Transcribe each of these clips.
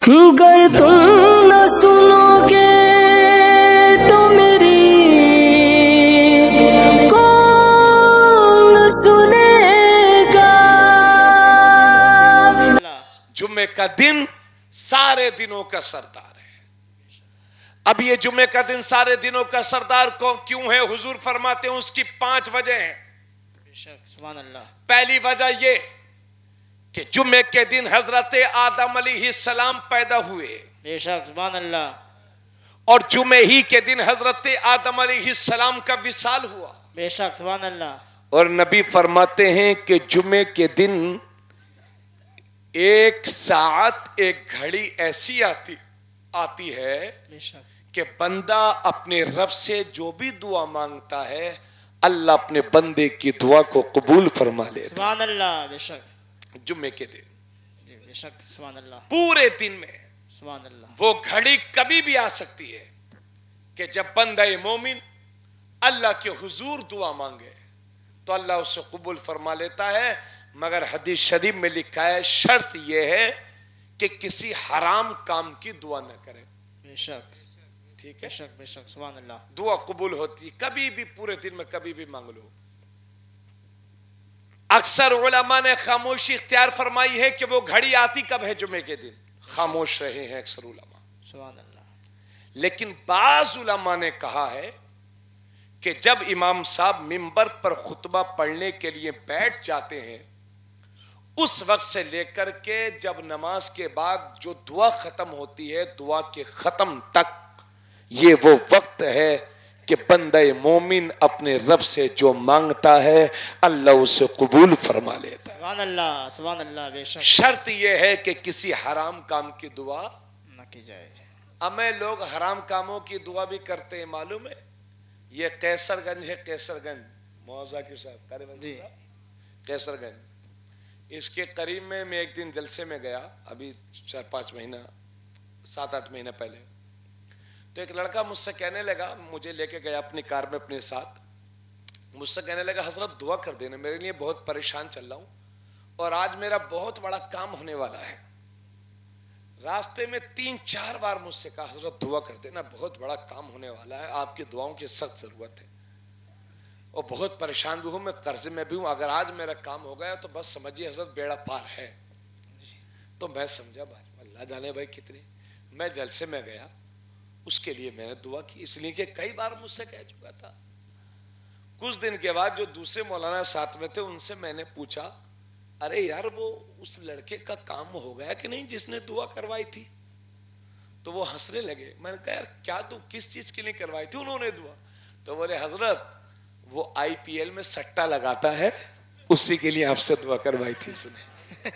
گر تم نہ سنو گے تو میری کون سنے گا۔ جمعے کا دن سارے دنوں کا سردار ہے۔ اب یہ جمعے کا دن سارے دنوں کا سردار کیوں ہے؟ حضور فرماتے ہیں اس کی 5 وجہ ہیں۔ سبحان اللہ۔ پہلی وجہ یہ کہ جمعے کے دن حضرت آدم علیہ السلام پیدا ہوئے، بے شک سبحان اللہ۔ اور جمعے ہی کے دن حضرت آدم علیہ السلام کا وصال ہوا۔ بے شک سبحان اللہ۔ اور نبی فرماتے ہیں کہ جمعے کے دن 1 ساعت 1 گھڑی ایسی آتی ہے بے شک کہ بندہ اپنے رب سے جو بھی دعا مانگتا ہے اللہ اپنے بندے کی دعا کو قبول فرما لیتا۔ سبحان اللہ۔ بے شک جمعے کے دن جی بے شک سبحان اللہ۔ پورے دن میں سبحان اللہ۔ وہ گھڑی کبھی بھی آ سکتی ہے کہ جب بندہ مومن اللہ کے حضور دعا مانگے تو اللہ اسے قبول فرما لیتا ہے، مگر حدیث شریف میں لکھا ہے شرط یہ ہے کہ کسی حرام کام کی دعا نہ کرے۔ بے شک ٹھیک بے ہے، شک بے شک سبحان اللہ۔ دعا قبول ہوتی کبھی بھی پورے دن میں کبھی بھی مانگ لو۔ اکثر علماء نے خاموشی اختیار فرمائی ہے کہ وہ گھڑی آتی کب ہے؟ جمعے کے دن خاموش رہے ہیں اکثر علماء، سبحان اللہ۔ لیکن بعض علماء نے کہا ہے کہ جب امام صاحب منبر پر خطبہ پڑھنے کے لیے بیٹھ جاتے ہیں اس وقت سے لے کر کے جب نماز کے بعد جو دعا ختم ہوتی ہے دعا کے ختم تک یہ وہ وقت ہے کہ بندہ مومن اپنے رب سے جو مانگتا ہے اللہ اسے قبول فرما لیتا ہے۔ سبحان اللہ سبحان اللہ۔ بے شک شرط یہ ہے کہ کسی حرام کام کی دعا نہ کی جائے۔ ہمیں لوگ حرام کاموں کی دعا بھی کرتے ہیں، معلوم ہے؟ یہ قیصر گنج ہے، قیصر گنج موضوع کے صاحب جی قیصر گنج، اس کے قریب میں ایک دن جلسے میں گیا، ابھی 4-5 مہینہ 7-8 مہینہ پہلے، تو ایک لڑکا مجھ سے کہنے لگا، مجھے لے کے گیا اپنی کار میں اپنے ساتھ، مجھ سے کہنے لگا حضرت دعا کر دینا، میرے لیے بہت پریشان چل رہا ہوں اور آج میرا بہت بڑا کام ہونے والا ہے۔ راستے میں 3-4 بار مجھ سے کہا حضرت دعا کر دینا، بہت بڑا کام ہونے والا ہے، آپ کی دعاؤں کی سخت ضرورت ہے، اور بہت پریشان بھی ہوں، میں قرضے میں بھی ہوں، اگر آج میرا کام ہو گیا تو بس سمجھیے حضرت بیڑا پار ہے۔ تو میں سمجھا بھائی اللہ جانے بھائی کتنے، میں جلسے میں گیا، اس کے لیے میں نے دعا کی، اس لیے کہ کئی بار مجھ سے کہہ چکا تھا۔ کچھ دن کے بعد جو دوسرے مولانا ساتھ میں تھے ان سے میں نے پوچھا ارے یار وہ اس لڑکے کا کام ہو گیا کہ نہیں جس نے دعا کروائی تھی؟ تو وہ ہنسنے لگے، میں نے کہا یار کیا تو کس چیز کے لیے کروائی تھی انہوں نے دعا؟ تو بولے حضرت وہ IPL میں سٹا لگاتا ہے اسی کے لیے آپ سے دعا کروائی تھی اس نے۔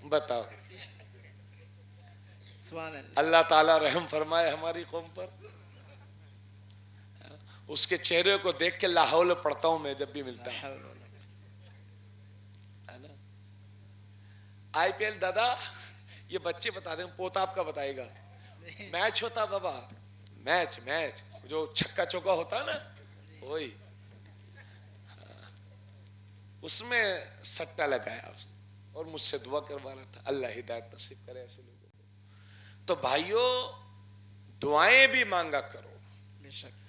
بتاؤ، سبحان اللہ۔ اللہ تعالیٰ رحم فرمائے ہماری قوم پر۔ اس کے چہرے کو دیکھ کے لا حول پڑھتا ہوں میں جب بھی ملتا ہے نا۔ IPL دادا یہ بچے بتا دیں، پوتا آپ کا بتائے گا، میچ ہوتا بابا، میچ جو چھکا چوکا ہوتا نا وہی، اس میں سٹا لگایا اس نے اور مجھ سے دعا کروا رہا تھا، اللہ ہدایت نصیب کرے ایسے لوگوں کو۔ تو بھائیوں دعائیں بھی مانگا کرو۔ بے شک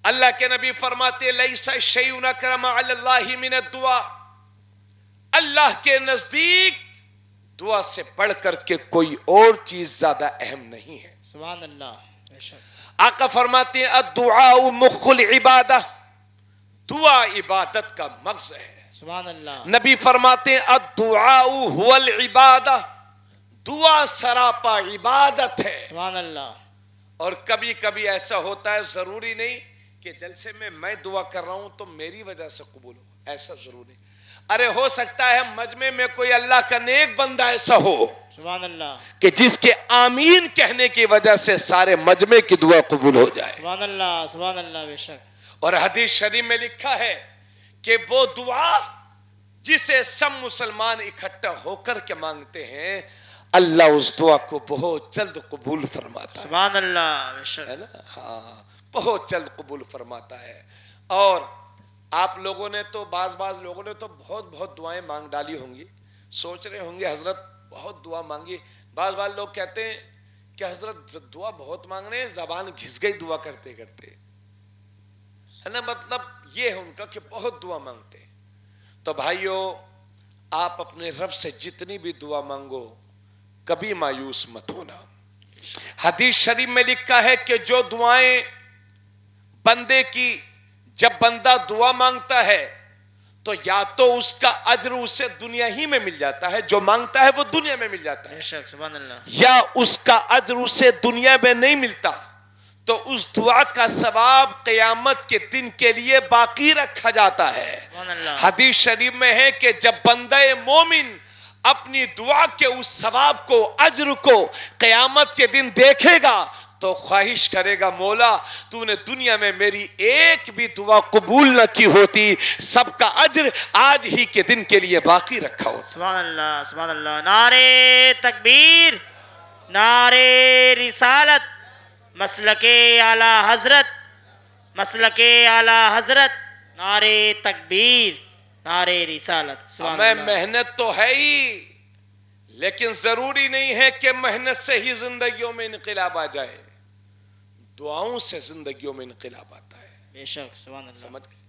اللہ کے نبی فرماتے لیس شیء اکرم علی اللہ من الدعاء، اللہ کے نزدیک دعا سے بڑھ کر کے کوئی اور چیز زیادہ اہم نہیں ہے۔ سبحان اللہ۔ بے شک آقا فرماتے ہیں الدعاء مخ العبادہ، دعا عبادت کا مغز ہے۔ سبحان اللہ۔ نبی فرماتے ہیں الدعاء هو العبادہ، دعا سراپا عبادت ہے۔ سبحان اللہ۔ اور کبھی کبھی ایسا ہوتا ہے، ضروری نہیں کہ جلسے میں دعا کر رہا ہوں تو میری وجہ سے قبول ہو، ایسا ضروری نہیں۔ ارے ہو سکتا ہے مجمع میں کوئی اللہ کا نیک بندہ ایسا ہو سبحان اللہ۔ کہ جس کے آمین کہنے کی وجہ سے سارے مجمع کی دعا قبول ہو جائے۔ سبحان اللہ سبحان اللہ۔ بے شک اور حدیث شریف میں لکھا ہے کہ وہ دعا جسے سب مسلمان اکٹھا ہو کر کے مانگتے ہیں اللہ اس دعا کو بہت جلد قبول فرماتا ہے۔ سبحان اللہ۔ بے شک ہے نا؟ ہاں بہت جلد قبول فرماتا ہے۔ اور آپ لوگوں نے تو بعض لوگوں نے تو بہت دعائیں مانگ ڈالی ہوں گی، سوچ رہے ہوں گے حضرت بہت دعا مانگی. بعض لوگ کہتے ہیں کہ حضرت دعا بہت مانگ رہے ہیں, زبان گھس گئی دعا کرتے کرتے, ہے نا, مطلب یہ ہے ان کا کہ بہت دعا مانگتے ہیں. تو بھائیو, آپ اپنے رب سے جتنی بھی دعا مانگو کبھی مایوس مت ہونا. حدیث شریف میں لکھا ہے کہ جو دعائیں بندے کی, جب بندہ دعا مانگتا ہے تو یا تو اس کا اجر اسے دنیا ہی میں مل جاتا ہے, جو مانگتا ہے وہ دنیا میں مل جاتا ہے, بے شک سبحان اللہ. یا اس کا اجر اسے دنیا میں نہیں ملتا تو اس دعا کا ثواب قیامت کے دن کے لیے باقی رکھا جاتا ہے. سبحان اللہ. حدیث شریف میں ہے کہ جب بندہ مومن اپنی دعا کے اس ثواب کو, اجر کو قیامت کے دن دیکھے گا تو خواہش کرے گا, مولا تو نے دنیا میں میری ایک بھی دعا قبول نہ کی ہوتی, سب کا اجر آج ہی کے دن کے لیے باقی رکھا ہوتا. سبحان اللہ سبحان اللہ. نعرے تکبیر, نعرے رسالت, مسلک اعلی حضرت, مسلک اعلی حضرت, نعرے تکبیر, نعرے رسالت. سبحان ہمیں اللہ. محنت تو ہے ہی, لیکن ضروری نہیں ہے کہ محنت سے ہی زندگیوں میں انقلاب آ جائے, دعاؤں سے زندگیوں میں انقلاب آتا ہے. بے شک سبحان اللہ. سمجھ گئے.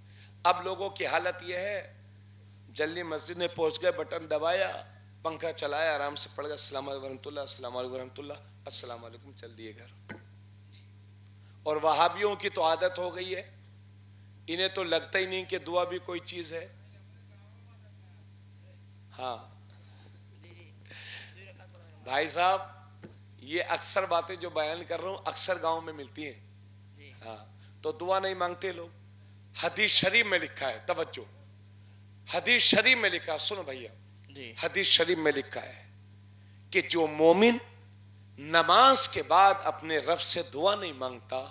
اب لوگوں کی حالت یہ ہے, جلدی مسجد میں پہنچ گئے, بٹن دبایا, پنکھا چلایا, آرام سے پڑھ گیا, السلام علیکم ورحمۃ اللہ, السلام علیکم ورحمۃ اللہ, السلام علیکم, چل دیے گھر. اور وہابیوں کی تو عادت ہو گئی ہے, انہیں تو لگتا ہی نہیں کہ دعا بھی کوئی چیز ہے. ہاں بھائی صاحب, یہ اکثر باتیں جو بیان کر رہا ہوں اکثر گاؤں میں ملتی ہیں. ہاں, تو دعا نہیں مانگتے لوگ. حدیث شریف میں لکھا ہے, توجہ, حدیث شریف میں لکھا, سنو بھیا, جی حدیث شریف میں لکھا ہے کہ جو مومن نماز کے بعد اپنے رب سے دعا نہیں مانگتا,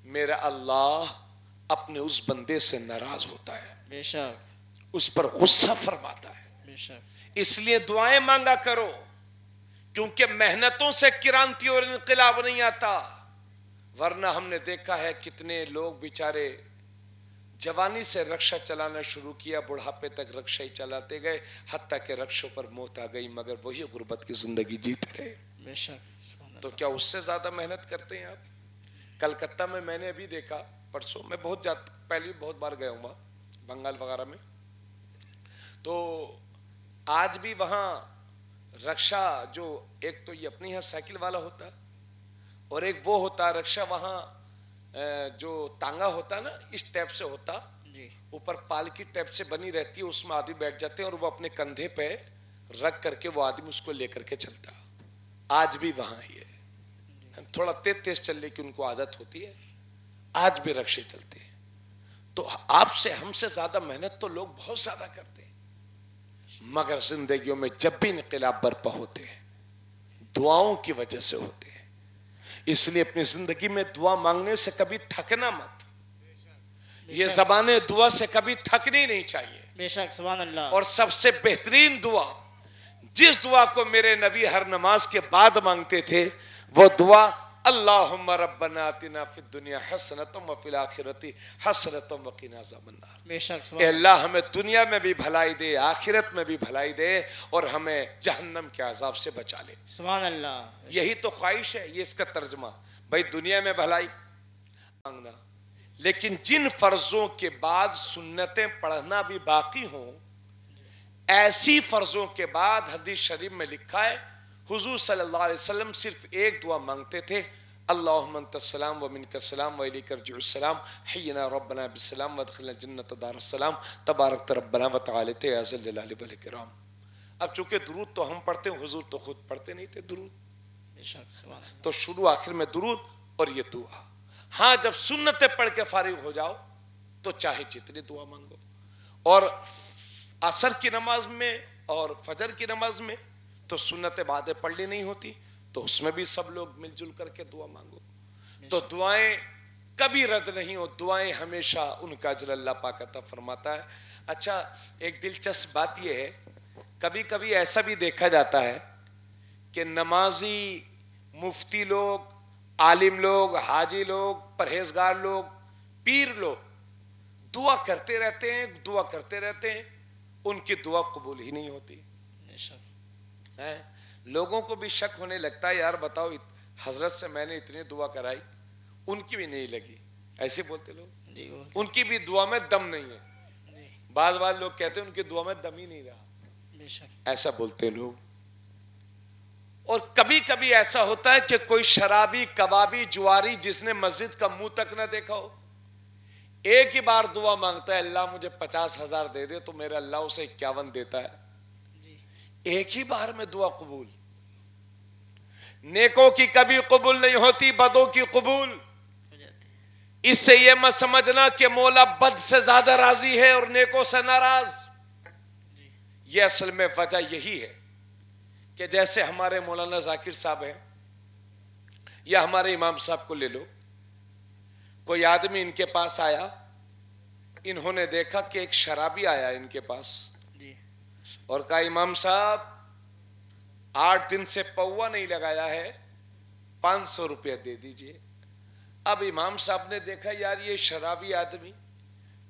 میرا اللہ اپنے اس بندے سے ناراض ہوتا ہے, بے شک اس پر غصہ فرماتا ہے. بے شک. اس لیے دعائیں مانگا کرو, کیونکہ محنتوں سے کرانتی اور انقلاب نہیں آتا. ورنہ ہم نے دیکھا ہے کتنے لوگ بیچارے جوانی سے رکشہ چلانا شروع کیا, بڑھاپے تک رکشہ ہی چلاتے گئے, حتیٰ کہ رکشوں پر موت آ گئی, مگر وہی غربت کی زندگی جیتے رہے. بے شک سبحان اللہ. تو کیا اس سے زیادہ محنت کرتے ہیں آپ؟ کلکتہ میں نے ابھی دیکھا, پرسوں, میں پہلے بھی بہت بار گیا ہوں بنگال وغیرہ میں, تو آج بھی وہاں رکشہ, جو ایک تو یہ اپنی ہے سائیکل والا ہوتا, اور ایک وہ ہوتا رکشہ وہاں جو تانگا ہوتا نا, اس ٹیپ سے ہوتا, جی اوپر پال کی ٹیپ سے بنی رہتی ہے, اس میں آدمی بیٹھ جاتے ہیں اور وہ اپنے کندھے پہ رکھ کر کے وہ آدمی اس کو لے کر کے چلتا. آج بھی وہاں ہی ہے, تھوڑا تیز چلنے کی ان کو عادت ہوتی ہے, آج بھی رکشے چلتے ہیں. تو آپ سے, ہم سے زیادہ محنت تو لوگ بہت زیادہ کرتے ہیں, مگر زندگیوں میں جب بھی انقلاب برپا ہوتے ہیں دعاؤں کی وجہ سے ہوتے ہیں. اس لیے اپنی زندگی میں دعا مانگنے سے کبھی تھکنا مت, یہ زبانیں دعا سے کبھی تھکنی نہیں چاہیے. بے شک سبحان اللہ. اور سب سے بہترین دعا, جس دعا کو میرے نبی ہر نماز کے بعد مانگتے تھے, وہ دعا اللہم ربنا آتنا فی الدنیا حسنۃ وفی الآخرۃ حسنۃ وقنا عذاب النار. بے شک اے سبحان اللہ ہمیں دنیا میں بھی بھلائی دے, آخرت میں بھی بھلائی دے, اور ہمیں جہنم کے عذاب سے بچا لے. سبحان اللہ. یہی تو خواہش ہے, یہ اس کا ترجمہ. بھائی دنیا میں بھلائی مانگنا, لیکن جن فرضوں کے بعد سنتیں پڑھنا بھی باقی ہوں, ایسی فرضوں کے بعد حدیث شریف میں لکھا ہے حضور صلی اللہ علیہ وسلم صرف ایک دعا مانگتے تھے, اللہم انت السلام و منک السلام و الیک یرجع السلام, حینا ربنا بالسلام وادخلنا الجنۃ دار السلام, تبارکت ربنا وتعالیت یا ذا الجلال والاکرام. اب چونکہ درود تو ہم پڑھتے ہیں, حضور تو خود پڑھتے نہیں تھے درود, بے شک سبحان اللہ. تو شروع آخر میں درود اور یہ دعا. ہاں جب سنتیں پڑھ کے فارغ ہو جاؤ تو چاہے جتنی دعا مانگو, اور عصر کی نماز میں اور فجر کی نماز میں تو سنت باتیں پڑھنی نہیں ہوتی, تو اس میں بھی سب لوگ مل جل کر کے دعا مانگو. تو دعائیں کبھی رد نہیں ہو, دعائیں ہمیشہ ان کا اجر اللہ پاک عطا فرماتا ہے. اچھا, ایک دلچسپ بات یہ ہے, کبھی کبھی ایسا بھی دیکھا جاتا ہے کہ نمازی, مفتی لوگ, عالم لوگ, حاجی لوگ, پرہیزگار لوگ, پیر لوگ دعا کرتے رہتے ہیں, دعا کرتے رہتے ہیں, ان کی دعا قبول ہی نہیں ہوتی. بے شک ہیں لوگوں کو بھی شک ہونے لگتا ہے یار بتاؤ حضرت سے میں نے اتنی دعا کرائی ان کی بھی نہیں لگی ایسے بولتے لوگ جی بولتے ان کی بھی دعا میں دم نہیں ہے جی بعض لوگ کہتے ہیں ان کی دعا میں دم ہی نہیں رہا بے شک ایسا بولتے لوگ اور کبھی کبھی ایسا ہوتا ہے کہ کوئی شرابی کبابی جواری جس نے مسجد کا منہ تک نہ دیکھا ہو ایک ہی بار دعا مانگتا ہے اللہ مجھے 50,000 دے دے تو میرا اللہ اسے 51 دیتا ہے جی ایک ہی بار میں دعا قبول نیکوں کی کبھی قبول نہیں ہوتی بدوں کی قبول ہو جاتے ہیں اس سے یہ مت سمجھنا کہ مولا بد سے زیادہ راضی ہے اور نیکوں سے ناراض جی یہ اصل میں وجہ یہی ہے کہ جیسے ہمارے مولانا ذاکر صاحب ہیں یا ہمارے امام صاحب کو لے لو کوئی آدمی ان کے پاس آیا انہوں نے دیکھا کہ ایک شرابی آیا ان کے پاس جی اور کہا امام صاحب 8 دن سے پوا نہیں لگایا ہے 500 روپے دے دیجئے اب امام صاحب نے دیکھا یار یہ شرابی آدمی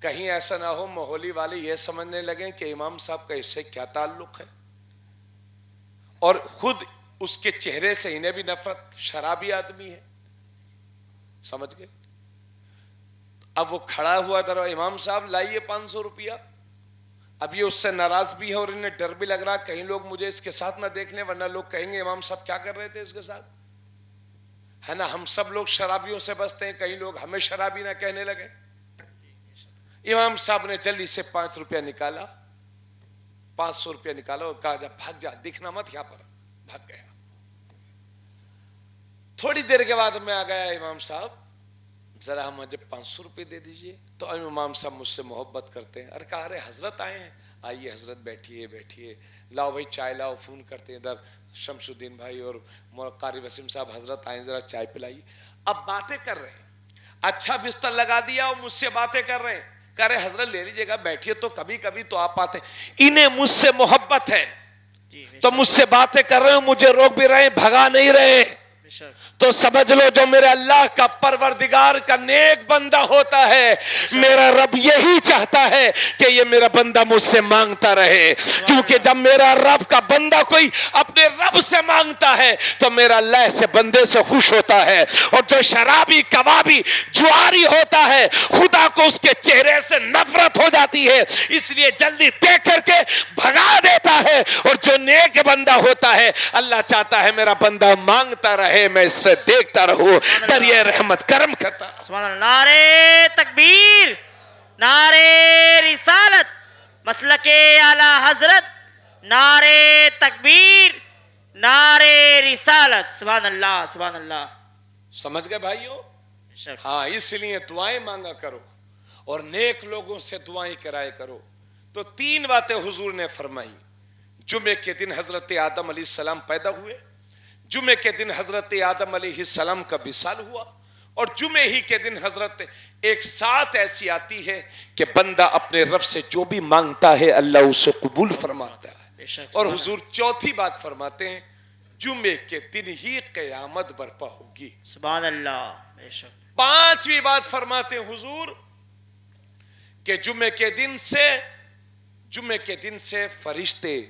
کہیں ایسا نہ ہو ماحولی والے یہ سمجھنے لگیں کہ امام صاحب کا اس سے کیا تعلق ہے اور خود اس کے چہرے سے انہیں بھی نفرت شرابی آدمی ہے سمجھ گئے اب وہ کھڑا ہوا در امام صاحب لائیے 500 روپیہ اب یہ اس سے ناراض بھی ہے اور انہیں ڈر بھی لگ رہا کہیں لوگ مجھے اس کے ساتھ نہ دیکھ لیں ورنہ لوگ کہیں گے امام صاحب کیا کر رہے تھے اس کے ساتھ ہے نا ہم سب لوگ شرابیوں سے بچتے ہیں کہیں لوگ ہمیں شرابی نہ کہنے لگے امام صاحب نے جلدی سے 5 روپیہ نکالا 500 روپیہ نکالا اور کہا جا بھاگ جا دکھنا مت یہاں پر بھاگ گیا تھوڑی دیر کے بعد میں آ گیا امام صاحب ذرا مجھے 500 روپے دے دیجئے تو امام صاحب مجھ سے محبت کرتے ہیں کہا ارے حضرت آئے ہیں آئیے حضرت بیٹھیے بیٹھیے لاؤ بھائی چائے لاؤ فون کرتے ہیں ادھر شمس الدین بھائی اور قاری وسیم صاحب حضرت آئیں ذرا چائے پلائیے اب باتیں کر رہے ہیں اچھا بستر لگا دیا اور مجھ سے باتیں کر رہے ہیں کہہ رہے حضرت لے لیجیے گا بیٹھیے تو کبھی کبھی تو آپ آتے انہیں مجھ سے محبت ہے جی بے تو مجھ سے باتیں کر رہے ہیں مجھے روک بھی رہے ہیں بھگا نہیں رہے شک تو سمجھ لو جو میرے اللہ کا پروردگار کا نیک بندہ ہوتا ہے میرا رب یہی چاہتا ہے کہ یہ میرا بندہ مجھ سے مانگتا رہے کیونکہ جب میرا رب کا بندہ کوئی اپنے رب سے مانگتا ہے تو میرا اللہ ایسے بندے سے خوش ہوتا ہے اور جو شرابی کبابی جواری ہوتا ہے خدا کو اس کے چہرے سے نفرت ہو جاتی ہے اس لیے جلدی دیکھ کر کے بھگا دیتا ہے اور جو نیک بندہ ہوتا ہے اللہ چاہتا ہے میرا بندہ مانگتا رہے میں اس سے دیکھتا رہوں دریا رحمت کرم کرتا سبحان اللہ نعرے تکبیر نعرے رسالت مسلک اعلی حضرت نعرے تکبیر نعرے رسالت سبحان اللہ سمجھ گئے بھائیوں شک ہاں اس لیے دعائیں مانگا کرو اور نیک لوگوں سے دعائیں کرائے کرو تو 3 باتیں حضور نے فرمائی جمعے کے دن حضرت آدم علیہ السلام پیدا ہوئے جمعے کے دن حضرت آدم علیہ السلام کا وصال ہوا اور جمعے ہی کے دن حضرت ایک ساتھ ایسی آتی ہے کہ بندہ اپنے رب سے جو بھی مانگتا ہے اللہ اسے قبول فرماتا ہے بے شک اور حضور چوتھی بات فرماتے ہیں جمعے کے دن ہی قیامت برپا ہوگی سبحان اللہ بے شک 5ویں بات فرماتے ہیں حضور کہ جمعے کے دن سے فرشتے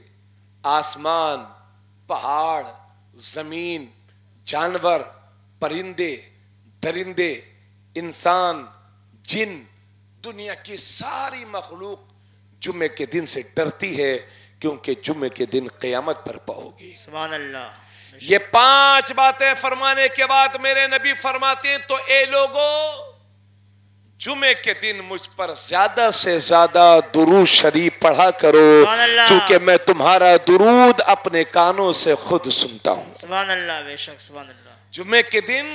آسمان پہاڑ زمین جانور پرندے درندے انسان جن دنیا کی ساری مخلوق جمعے کے دن سے ڈرتی ہے کیونکہ جمعے کے دن قیامت برپا ہوگی سبحان اللہ یہ 5 باتیں فرمانے کے بعد میرے نبی فرماتے ہیں تو اے لوگوں جمعے کے دن مجھ پر زیادہ سے زیادہ درود شریف پڑھا کرو سبحان اللہ کیونکہ میں تمہارا درود اپنے کانوں سے خود سنتا ہوں سبحان اللہ بے شک سبحان اللہ جمعے کے دن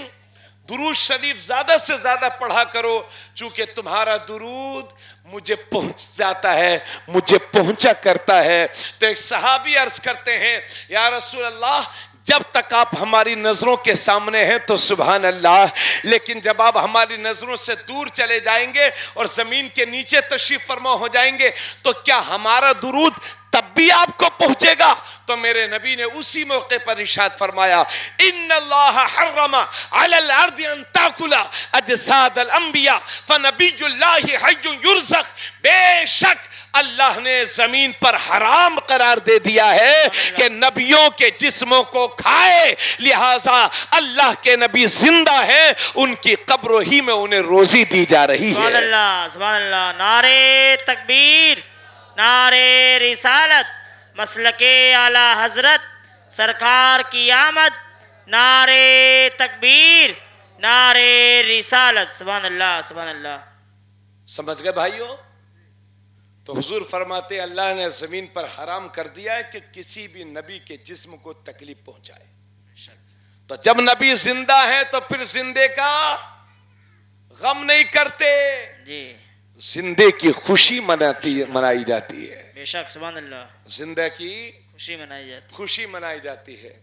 درود شریف زیادہ سے زیادہ پڑھا کرو چونکہ تمہارا درود مجھے پہنچ جاتا ہے مجھے پہنچا کرتا ہے تو ایک صحابی عرض کرتے ہیں یا رسول اللہ جب تک آپ ہماری نظروں کے سامنے ہیں تو سبحان اللہ لیکن جب آپ ہماری نظروں سے دور چلے جائیں گے اور زمین کے نیچے تشریف فرما ہو جائیں گے تو کیا ہمارا درود تب بھی آپ کو پہنچے گا. تو میرے نبی نے اسی موقع پر ارشاد فرمایا ان اللہ حرم علی الارض ان تاکل اجساد الانبیاء فنبی اللہ حی یرزق. بے شک اللہ نے زمین پر حرام قرار دے دیا ہے کہ نبیوں کے جسموں کو کھائے, لہذا اللہ کے نبی زندہ ہیں, ان کی قبروں ہی میں انہیں روزی دی جا رہی سبحان ہے. اللہ سبحان اللہ. نعرے تکبیر, نعرے رسالت, مسلک اعلی حضرت سرکار کی آمد, نعرے تکبیر, نعرے رسالت. سبحان اللہ سبحان اللہ. سمجھ گئے بھائیوں؟ تو حضور فرماتے ہیں اللہ نے زمین پر حرام کر دیا ہے کہ کسی بھی نبی کے جسم کو تکلیف پہنچائے. تو جب نبی زندہ ہے تو پھر زندے کا غم نہیں کرتے, جی زندے کی خوشی منائی جاتی ہے. بے شک. سبحان اللہ. زندہ کی خوشی منائی جاتی. خوشی منائی جاتی ہے.